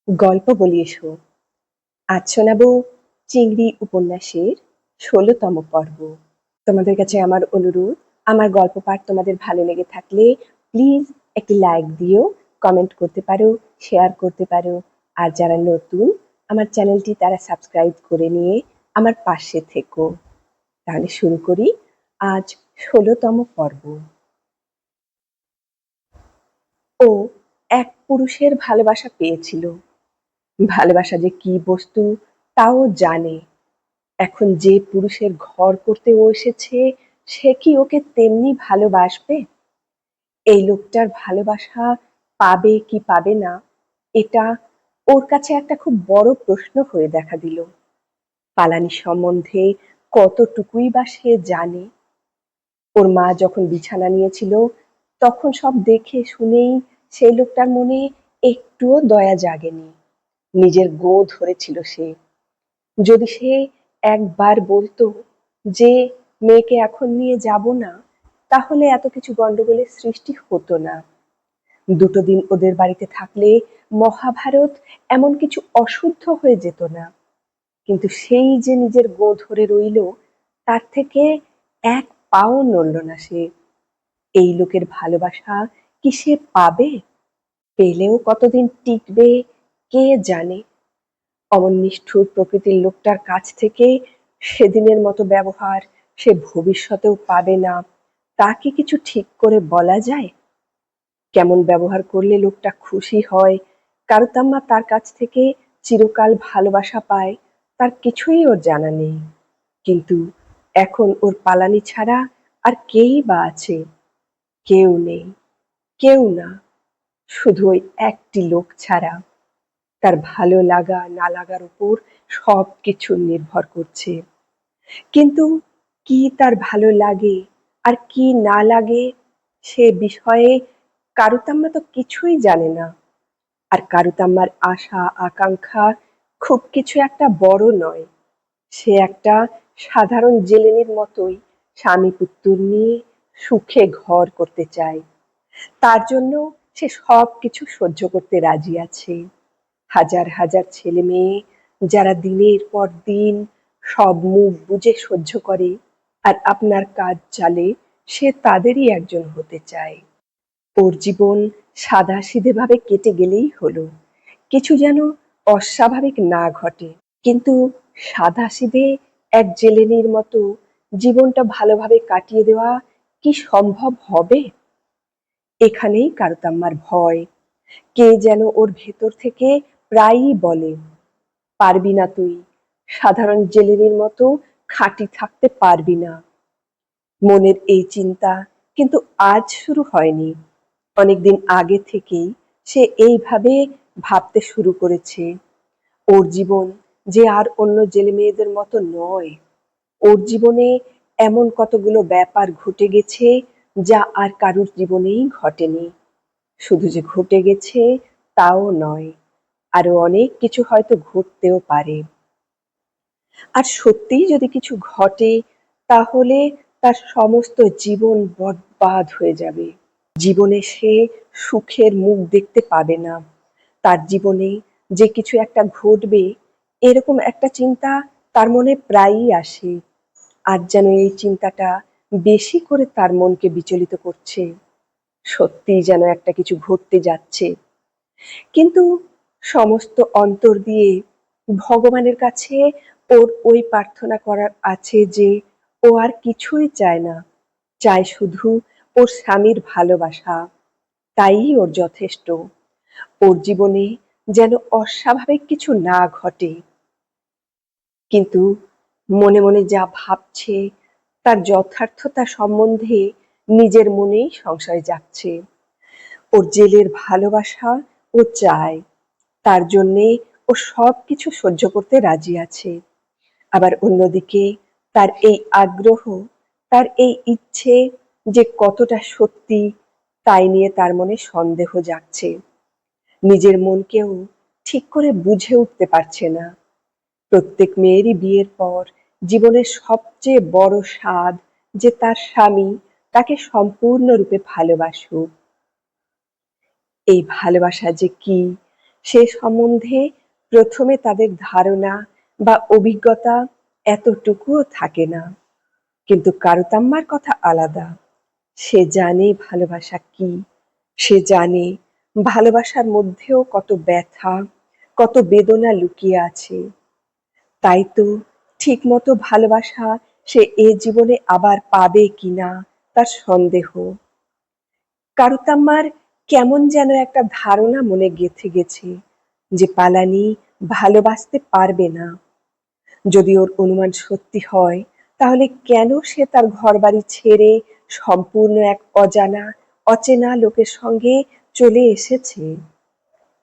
গল্প বলি এসো। আজ শোনাবো চিংড়ি উপন্যাসের ১৬তম পর্ব। তোমাদের কাছে আমার অনুরোধ, আমার গল্প পাঠ তোমাদের ভালো লেগে থাকলে প্লিজ একটি লাইক দিও, কমেন্ট করতে পারো, শেয়ার করতে পারো। আর যারা নতুন আমার চ্যানেলটি তারা সাবস্ক্রাইব করে নিয়ে আমার পাশে থেকো। তাহলে শুরু করি আজ ১৬তম পর্ব। ও এক পুরুষের ভালোবাসা পেয়েছিল। ভালোবাসা যে কি বস্তু তাও জানে। এখন যে পুরুষের ঘর করতে ও এসেছে সে কি ওকে তেমনি ভালোবাসবে? এই লোকটার ভালোবাসা পাবে কি পাবে না, এটা ওর কাছে একটা খুব বড় প্রশ্ন হয়ে দেখা দিল। পালানি সম্বন্ধে কতটুকুই বা সে জানে? ওর মা যখন বিছানা নিয়েছিল তখন সব দেখে শুনেই সেই লোকটার মনে একটুও দয়া জাগেনি। নিজের গো ধরেছিল সে। যদি সে একবার বলতো যে মেয়েকে এখন নিয়ে যাব না, তাহলে এত কিছু গন্ডগোলের সৃষ্টি হতো না। দুটো দিন ওদের বাড়িতে থাকলে মহাভারত এমন কিছু অশুদ্ধ হয়ে যেত না। কিন্তু সেই যে নিজের গো ধরে রইল, তার থেকে এক পাও নড়ল না সে। এই লোকের ভালোবাসা কি সে পাবে? পেলেও কতদিন টিকবে কে জানে। অমন নিষ্ঠুর প্রকৃতির লোকটার কাছ থেকে সেদিনের মতো ব্যবহার সে ভবিষ্যতেও পাবে না, তা কি কিছু ঠিক করে বলা যায়? কেমন ব্যবহার করলে লোকটা খুশি হয়, কারুতাম্মা তার কাছ থেকে চিরকাল ভালোবাসা পায়, তার কিছুই ওর জানা নেই। কিন্তু এখন ওর পালানি ছাড়া আর কেই বা আছে? কেউ নেই, কেউ না, শুধু ওই একটি লোক ছাড়া। তার ভালো লাগা না লাগার উপর সবকিছু নির্ভর করছে। কিন্তু কি তার ভালো লাগে আর কি না লাগে সে বিষয়ে কারুতাম্মা তো কিছুই জানে না। আর কারুতাম্মার আশা আকাঙ্ক্ষা খুব কিছু একটা বড় নয়। সে একটা সাধারণ জেলেনির মতোই স্বামী পুত্তর নিয়ে সুখে ঘর করতে চায়। তার জন্য সে সবকিছু সহ্য করতে রাজি আছে। হাজার হাজার ছেলে মেয়ে যারা দিনের পর দিন সব মুখ বুজে সহ্য করে আর আপনার কাজ চালে, সে তাদেরই একজন হতে চায়। ওর জীবন সাদাসিধে ভাবে কেটে গেলেই হলো, কিছু যেন অস্বাভাবিক না ঘটে। কিন্তু সাদাসিধে এক জেলেনির মতো জীবনটা ভালোভাবে কাটিয়ে দেওয়া কি সম্ভব হবে? এখানেই কারুতাম্মার ভয়। কে যেন ওর ভেতর থেকে প্রায়ই বলে, পারবি না তুই, সাধারণ জেলেনির মতো খাঁটি থাকতে পারবি না। মনের এই চিন্তা কিন্তু আজ শুরু হয়নি, অনেকদিন আগে থেকেই সে এইভাবে ভাবতে শুরু করেছে। ওর জীবন যে আর অন্য জেলে মেয়েদের মতো নয়। ওর জীবনে এমন কতগুলো ব্যাপার ঘটে গেছে যা আর কারুর জীবনেই ঘটেনি। শুধু যে ঘটে গেছে তাও নয়, আরো অনেক কিছু হয়তো ঘটতেও পারে। আর সত্যিই যদি কিছু ঘটে, তাহলে তার সমস্ত জীবন বরবাদ হয়ে যাবে। জীবনে সে সুখের মুখ দেখতে পাবে না। তার জীবনে যে কিছু একটা ঘটবে, এরকম একটা চিন্তা তার মনে প্রায়ই আসে। আজ যেন এই চিন্তাটা বেশি করে তার মনকে বিচলিত করছে। সত্যিই যেন একটা কিছু ঘটতে যাচ্ছে। কিন্তু সমস্ত অন্তর দিয়ে ভগবানের কাছে ওর ওই প্রার্থনা করার আছে যে ও আর কিছুই চায় না, চায় শুধু ওর স্বামীর ভালোবাসা। তাই ওর যথেষ্ট। ওর জীবনে যেন অস্বাভাবিক কিছু না ঘটে। কিন্তু মনে মনে যা ভাবছে তার যথার্থতা সম্বন্ধে নিজের মনেই সংশয় জাগছে। ওর জেলের ভালোবাসা ও চায়, তার জন্যে ও সবকিছু সহ্য করতে রাজি আছে। আবার অন্যদিকে তার এই আগ্রহ, তার এই ইচ্ছে যে কতটা সত্যি, তাই নিয়ে তার মনে সন্দেহ জাগছে। নিজের মনকেও ঠিক করে বুঝে উঠতে পারছে না। প্রত্যেক মেয়েরই বিয়ের পর জীবনের সবচেয়ে বড় স্বাদ যে তার স্বামী তাকে সম্পূর্ণরূপে ভালোবাসুক। এই ভালোবাসা যে কি সে সম্বন্ধে প্রথমে তাদের ধারণা বা অভিজ্ঞতা এতটুকুও থাকে না। কিন্তু কারুতাম্মার কথা আলাদা। সে জানে ভালোবাসা কি, সে জানে ভালোবাসার মধ্যেও কত ব্যথা, কত বেদনা লুকিয়ে আছে। তাই তো ঠিকমতো ভালোবাসা সে এ জীবনে আবার পাবে কিনা তার সন্দেহ। কারুতাম্মার কেমন যেন একটা ধারণা মনে গেঁথে গেছে যে পালানি ভালোবাসতে পারবে না। যদি ওর অনুমান সত্যি হয়, তাহলে কেন সে তার ঘরবাড়ি ছেড়ে সম্পূর্ণ এক অজানা অচেনা লোকের সঙ্গে চলে এসেছে?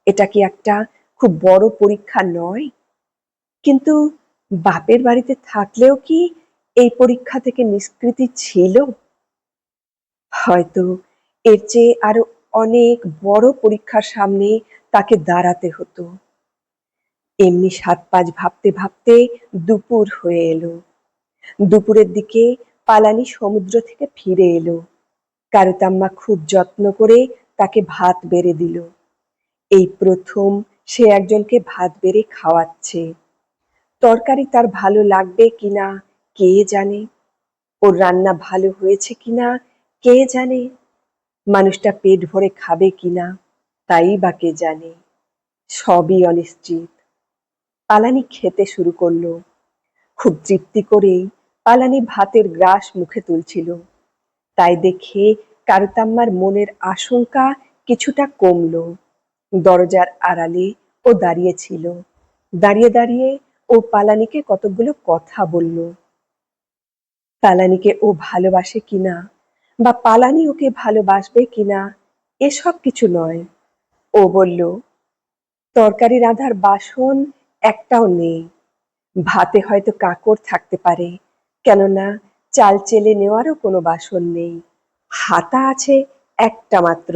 এটা কি একটা খুব বড় পরীক্ষা নয়? কিন্তু বাপের বাড়িতে থাকলেও কি এই পরীক্ষা থেকে নিষ্কৃতি ছিল? হয়তো এর চেয়ে আরো অনেক বড় পরীক্ষার সামনে তাকে দাঁড়াতে হতো। এমনি ৭-৫ ভাবতে ভাবতে দুপুর হয়ে এলো। দুপুরের দিকে পালানি সমুদ্র থেকে ফিরে এলো। কারুতাম্মা খুব যত্ন করে তাকে ভাত বেড়ে দিল। এই প্রথম সে একজনকে ভাত বেড়ে খাওয়াচ্ছে। তরকারি তার ভালো লাগবে কিনা কে জানে, ওর রান্না ভালো হয়েছে কিনা কে জানে, মানুষটা পেট ভরে খাবে কিনা তাই বা কে জানে। সবই অনিশ্চিত। পালানি খেতে শুরু করলো। খুব তৃপ্তি করেই পালানি ভাতের গ্রাস মুখে তুলছিল। তাই দেখে কারুতাম্মার মনের আশঙ্কা কিছুটা কমলো। দরজার আড়ালে ও দাঁড়িয়েছিল। দাঁড়িয়ে দাঁড়িয়ে ও পালানিকে কতগুলো কথা বলল। পালানিকে ও ভালোবাসে কিনা বা পালানি ওকে ভালোবাসবে কিনা এসব কিছু নয়। ও বলল, তরকারি রাঁধার বাসন একটাও নেই। ভাতে হয়তো কাঁকড় থাকতে পারে, কেননা চাল চেলে নেওয়ারও কোনো বাসন নেই। হাতা আছে একটা মাত্র।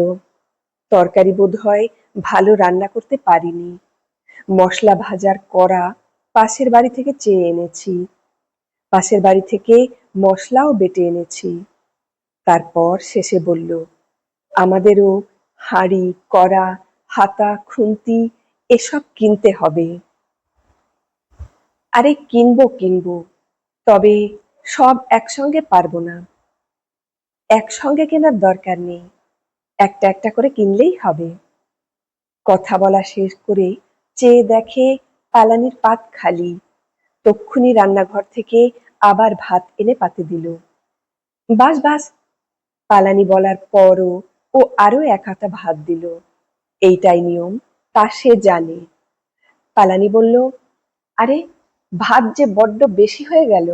তরকারি বোধহয় ভালো রান্না করতে পারিনি। মশলা ভাজার কড়া পাশের বাড়ি থেকে চেয়ে এনেছি। পাশের বাড়ি থেকে মশলাও বেটে এনেছি। তারপর শেষে বলল, আমাদেরও হাঁড়ি, কড়া, হাতা, খুন্তি এসব কিনতে হবে। আরে কিনবো, তবে সব একসঙ্গে পারবো না। একসঙ্গে কেনার দরকার নেই, একটা একটা করে কিনলেই হবে। কথা বলা শেষ করে চেয়ে দেখে পালানির পাত খালি। তক্ষুনি রান্নাঘর থেকে আবার ভাত এনে পাতে দিল। বাস বাস, পালানি বলার পরও ও আরো এক হাতা ভাত দিল। এইটাই নিয়ম, তা সে জানে। পালানি বলল, আরে ভাত যে বড্ড বেশি হয়ে গেল।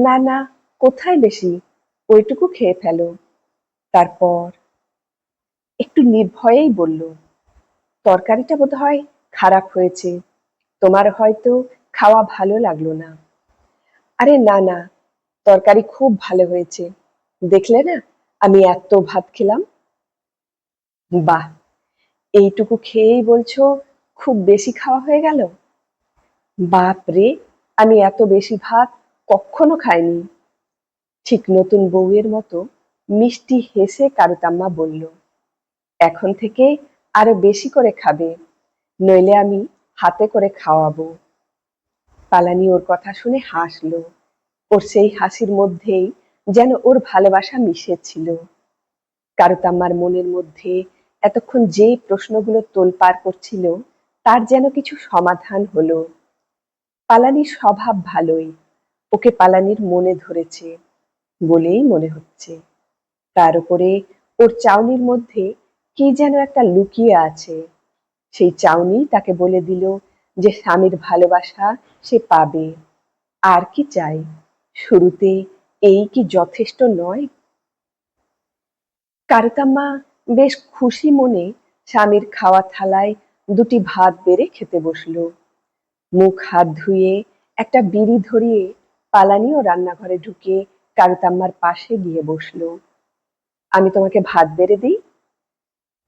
না না, কোথায় বেশি, ওইটুকু খেয়ে ফেলো। তারপর একটু নির্ভয়েই বলল, তরকারিটা বোধহয় খারাপ হয়েছে, তোমার হয়তো খাওয়া ভালো লাগলো না। আরে না না, তরকারি খুব ভালো হয়েছে, দেখলে না আমি এত ভাত খেলাম। বাহ, এইটুকু খেয়েই বলছো খুব বেশি খাওয়া হয়ে গেল? বাপ রে, আমি এত বেশি ভাত কখনো খাইনি। ঠিক নতুন বউয়ের মতো মিষ্টি হেসে কারুতাম্মা বলল, এখন থেকে আরো বেশি করে খাবে, নইলে আমি হাতে করে খাওয়াবো। পালানি ওর কথা শুনে হাসলো। ওর সেই হাসির মধ্যেই যেন ওর ভালোবাসা মিশেছিল। কারুতাম্মার মনের মধ্যে এতক্ষণ যেই প্রশ্নগুলো তোলপাড় করছিল তার যেন কিছু সমাধান হলো। পালানির স্বভাব ভালোই, ওকে পালানির মনে ধরেছে বলেই মনে হচ্ছে। তার উপরে ওর চাউনির মধ্যে কি যেন একটা লুকিয়ে আছে। সেই চাউনি তাকে বলে দিল যে স্বামীর ভালোবাসা সে পাবে। আর কি চাই? শুরুতে এই কি যথেষ্ট নয়? কারুতাম্মা বেশ খুশি মনে স্বামীর খাওয়া থালায় দুটি ভাত বেড়ে খেতে বসলো। মুখ হাত ধুয়ে একটা বিড়ি ধরিয়ে পালানিও রান্নাঘরে ঢুকে কারুতাম্মার পাশে গিয়ে বসলো। আমি তোমাকে ভাত বেড়ে দিই।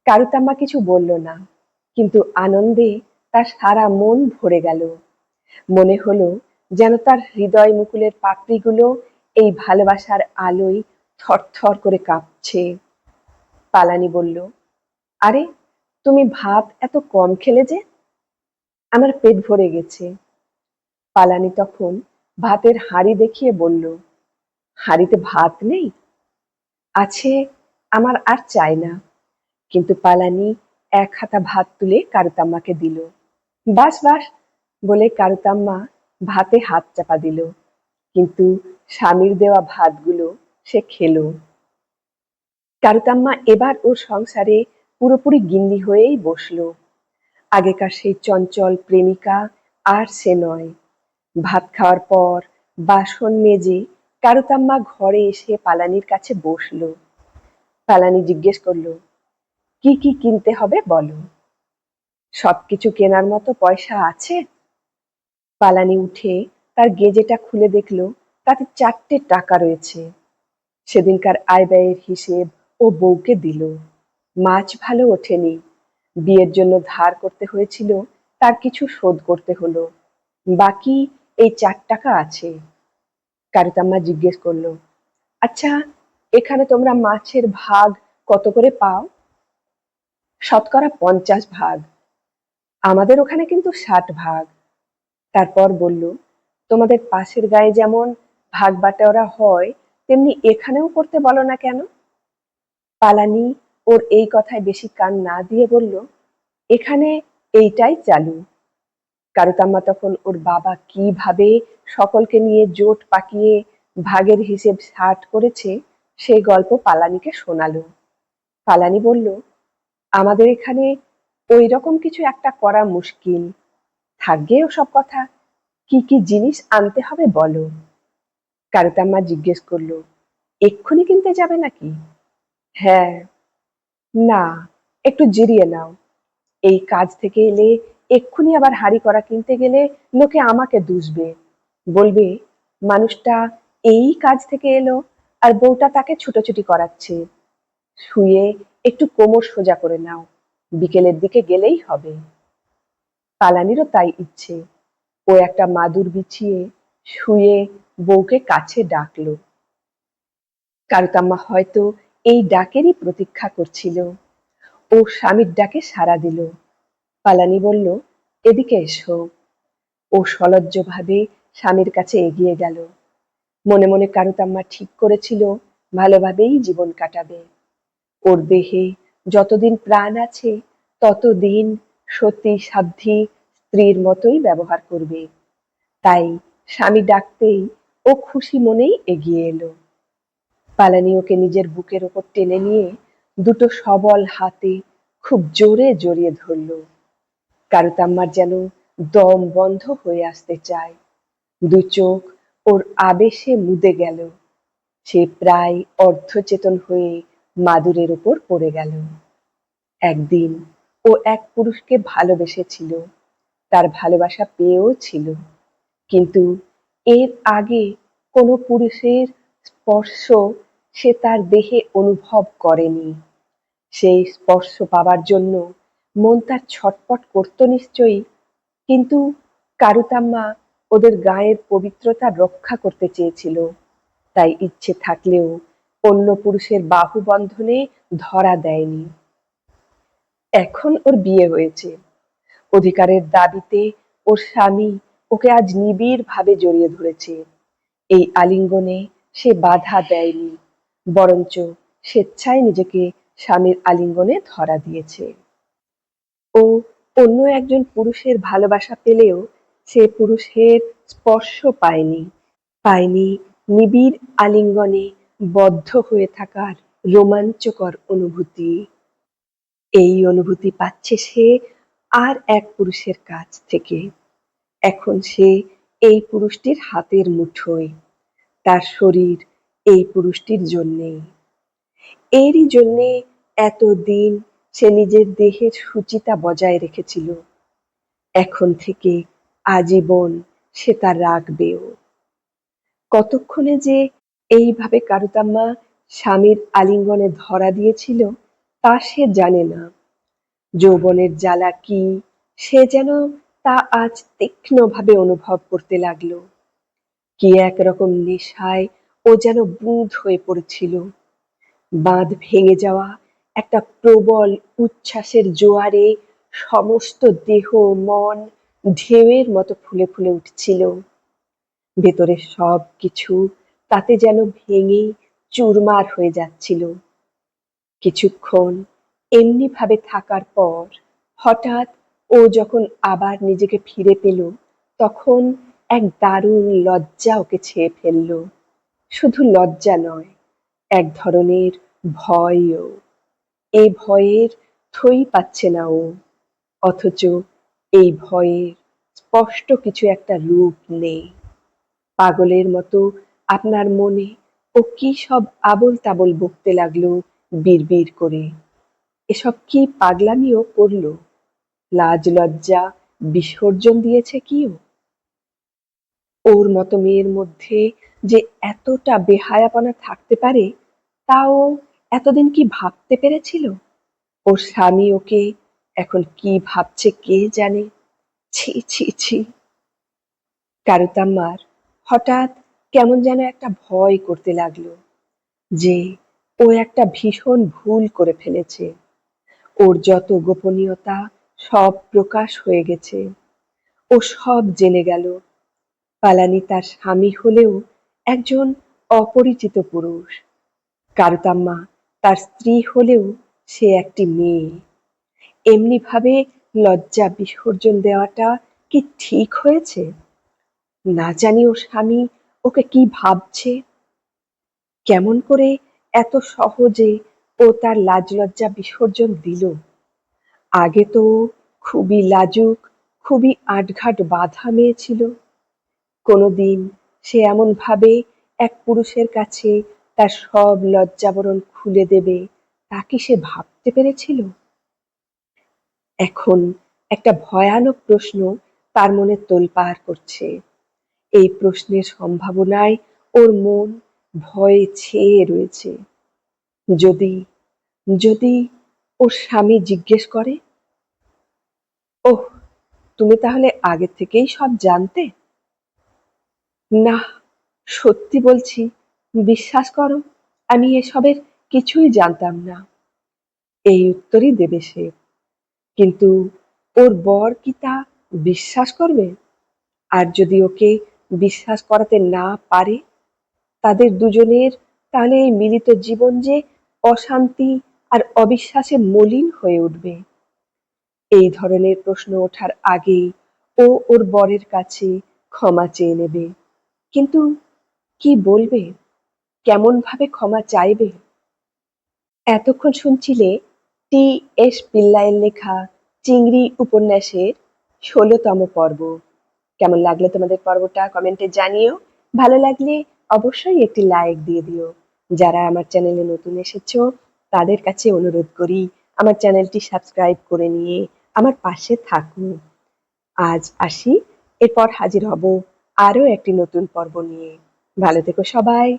কারুতাম্মা কিছু বলল না, কিন্তু আনন্দে তার সারা মন ভরে গেল। মনে হলো যেন তার হৃদয় মুকুলের পাপড়িগুলো এই ভালোবাসার আলোয় থরথর করে কাঁপছে। পালানি বলল, আরে তুমি ভাত এত কম খেলে যে? আমার পেট ভরে গেছে। পালানি তখন ভাতের হাঁড়ি দেখিয়ে বলল, হাঁড়িতে ভাত নেই? আছে, আমার আর চাই না। কিন্তু পালানি এক হাতা ভাত তুলে কারুতাম্মাকে দিল। বাস বাস বলে কারুতাম্মা ভাতে হাত চাপা দিল, কিন্তু স্বামীর দেওয়া ভাতগুলো সে খেলো। কারুতাম্মা এবার ওর সংসারে পুরোপুরি গিন্নি হয়েই বসলো। আগেকার সেই চঞ্চল প্রেমিকা আর সে নয়। ভাত খাওয়ার পর বাসন মেজে কারুতাম্মা ঘরে এসে পালানির কাছে বসলো। পালানি জিজ্ঞেস করলো, কি কি কিনতে হবে বলো? সবকিছু কেনার মতো পয়সা আছে? পালানি উঠে তার গেজেটা খুলে দেখলো তাতে 4টে টাকা রয়েছে। সেদিনকার আয় ব্যয়ের হিসেব ও বউকে দিল। মাছ ভালো ওঠেনি, বিয়ের জন্য ধার করতে হয়েছিল, তার কিছু শোধ করতে হলো। বাকি এই 4 টাকা আছে। কারুতাম্মা জিজ্ঞেস করলো, আচ্ছা, এখানে তোমরা মাছের ভাগ কত করে পাও? শতকরা 50 ভাগ। আমাদের ওখানে কিন্তু 60 ভাগ। তারপর বলল, তোমাদের পাশের গায়ে যেমন ভাগ বাটোয়ারা হয়, তেমনি এখানেও করতে বলো না কেন? পালানি ওর এই কথায় বেশি কান না দিয়ে বলল, এখানে এইটাই চালু। কারুতাম্মা তখন ওর বাবা কিভাবে সকলকে নিয়ে জোট পাকিয়ে ভাগের হিসেব 60 করেছে সেই গল্প পালানিকে শোনালো। পালানি বলল, আমাদের এখানে ওই রকম কিছু একটা করা মুশকিল। থাকবে ওসব কথা, কি কি জিনিস আনতে হবে বলো? কারুতাম্মা জিজ্ঞেস করলো, এক্ষুনি কিনতে যাবে নাকি? হ্যাঁ। না, একটু জিরিয়ে নাও। এই কাজ থেকে এলে এক্ষুনি আবার হাঁড়ি কড়া কিনতে গেলে লোকে আমাকে দুষবে। বলবে, মানুষটা এই কাজ থেকে এলো আর বউটা তাকে ছুটোছুটি করাচ্ছে। শুয়ে একটু কোমর সোজা করে নাও, বিকেলের দিকে গেলেই হবে। পালানিরও তাই ইচ্ছে। ও একটা মাদুর বিছিয়ে শুয়ে বউকে কাছে ডাকলো। কারুতাম্মা হয়তো এই ডাকেরই প্রতীক্ষা করছিল। ও স্বামীর ডাকে সাড়া দিল। পালানি বলল, এদিকে এসো। ও সলজ্জভাবে স্বামীর কাছে এগিয়ে গেল। মনে মনে কারুতাম্মা ঠিক করেছিল ভালোভাবেই জীবন কাটাবে। ওর দেহে যতদিন প্রাণ আছে ততদিন সতী সাধ্বী স্ত্রীর মতোই ব্যবহার করবে। তাই স্বামী ডাকতেই ও খুশি মনেই এগিয়ে এলো। পালানি ওকে নিজের বুকের ওপর টেনে নিয়ে দুটো সবল হাতে খুব জোরে জড়িয়ে ধরল। কারুতাম্মার যেন দম বন্ধ হয়ে আসতে চায়। দু চোখ ওর আবেশে মুদে গেল। সে প্রায় অর্ধচেতন হয়ে মাদুরের উপর পড়ে গেল। একদিন ও এক পুরুষকে ভালোবেসেছিল, তার ভালোবাসা পেয়েও ছিল, কিন্তু এর আগে কোনো পুরুষের স্পর্শ সে তার দেহে অনুভব করেনি। সেই স্পর্শ পাবার জন্য মন তার ছটপট করত নিশ্চয়ই, কিন্তু কারুতাম্মা ওদের গায়ের পবিত্রতা রক্ষা করতে চেয়েছিল। তাই ইচ্ছে থাকলেও অন্য পুরুষের বাহুবন্ধনে ধরা দেয়নি। এখন ওর বিয়ে হয়েছে। অধিকারের দাবিতে ওর স্বামী ওকে আজ নিবিড় ভাবে জড়িয়ে ধরেছে। এই আলিঙ্গনে সে বাধা দেয়নি, বরঞ্চ স্বেচ্ছায় নিজেকে স্বামীর আলিঙ্গনে ধরা দিয়েছে। ও অন্য একজন পুরুষের ভালোবাসা পেলেও সে পুরুষের স্পর্শ পায়নি, পায়নি নিবিড় আলিঙ্গনে বদ্ধ হয়ে থাকার রোমাঞ্চকর অনুভূতি। এই অনুভূতি পাচ্ছে সে আর এক পুরুষের কাছ থেকে। এখন সে এই পুরুষটির হাতের মুঠোয়, তার শরীর এই পুরুষটির জন্যেই। এরই জন্যে এতদিন সে নিজের দেহের শুচিতা বজায় রেখেছিল। এখন থেকে আজীবন সে তা রাখবেও। কতক্ষণে যে এইভাবে কারুতাম্মা স্বামীর আলিঙ্গনে ধরা দিয়েছিল তা সে জানে না। যৌবনের জ্বালা কি সে যেন তা আজ তীক্ষ্ণভাবে অনুভব করতে লাগলো। কি একরকম নেশায় ও যেন বুঁদ হয়ে পড়েছিল। বাঁধ ভেঙে যাওয়া একটা প্রবল উচ্ছ্বাসের জোয়ারে সমস্ত দেহ মন ঢেউয়ের মতো ফুলে ফুলে উঠছিল। ভেতরের সব কিছু তাতে যেন ভেঙে চুরমার হয়ে যাচ্ছিল। কিছুক্ষণ এমনি ভাবে থাকার পর হঠাৎ ও যখন আবার নিজেকে ফিরে পেল, তখন এক দারুণ লজ্জা ওকে ছেয়ে ফেলল। শুধু লজ্জা নয়, এক ধরনের ভয়ও। এই ভয়ের থই পাচ্ছে না ও, অথচ এই ভয়ের স্পষ্ট কিছু একটা রূপ নেই। পাগলের মতো আপনার মনে ও কি সব আবোল তাবোল বকতে লাগলো বিড়বিড় করে। এসব কি পাগলামিও করলো? লাজ লজ্জা বিসর্জন দিয়েছে কি ও? ওর মতো মেয়ের মধ্যে যে এতটা বেহায়াপনা থাকতে পারে, তাও এতদিন কি ভাবতে পেরেছিল? ওর স্বামী ওকে এখন কি ভাবছে কে জানে। ছি ছি ছি। কারুতাম্মার হঠাৎ কেমন যেন একটা ভয় করতে লাগলো যে ও একটা ভীষণ ভুল করে ফেলেছে। ওর যত গোপনীয়তা সব প্রকাশ হয়ে গেছে। ও সব জেনে গেল। পালানি তার স্বামী হলেও একজন অপরিচিত পুরুষ। কারুতাম্মা তার স্ত্রী হলেও সে একটি মেয়ে। এমনি ভাবে লজ্জা বিসর্জন দেওয়াটা কি ঠিক হয়েছে? না জানি ওর স্বামী ওকে কি ভাবছে। কেমন করে এত সহজে ও তার লাজ লজ্জা বিসর্জন দিল? আগে তো ও খুবই লাজুক, খুবই আটঘাট বাঁধা মেয়ে ছিল। কোনোদিন সে এমন ভাবে এক পুরুষের কাছে তার সব লজ্জাবরণ খুলে দেবে, তা কি সে ভাবতে পেরেছিল? এখন একটা ভয়ানক প্রশ্ন তার মনে তোলপাড় করছে। এই প্রশ্নের সম্ভাবনায় ওর মন ভয়ে ছেয়ে রয়েছে। যদি যদি ওর স্বামী জিজ্ঞেস করে, ওহ, তুমি তাহলে আগে থেকেই সব জানতে? না, সত্যি বলছি, বিশ্বাস করো, আমি এসবের কিছুই জানতাম না। এই উত্তরই দেবে সে। কিন্তু ওর বর কি তা বিশ্বাস করবে? আর যদি ওকে বিশ্বাস করাতে না পারে, তাদের দুজনের তাহলে এই মিলিত জীবন যে অশান্তি আর অবিশ্বাসে মলিন হয়ে উঠবে। এই ধরনের প্রশ্ন ওঠার আগেই ও ওর বরের কাছে ক্ষমা চেয়ে নেবে। কিন্তু কি বলবে? কেমন ভাবে ক্ষমা চাইবে? এতক্ষণ শুনছিলে টি এস পিল্লাইয়ের লেখা চিংড়ি উপন্যাসের ১৬তম পর্ব। কেমন লাগলো তোমাদের পর্বটা কমেন্টে জানিও। ভালো লাগলে অবশ্যই একটি লাইক দিয়ে দিও। যারা আমার চ্যানেলে নতুন এসেছো, তাদের কাছে অনুরোধ করি আমার চ্যানেলটি সাবস্ক্রাইব করে নিয়ে আমার পাশে থাকো। আজ আসি, এরপর হাজির হব আরো একটি নতুন পর্ব নিয়ে। ভালো থেকো সবাই।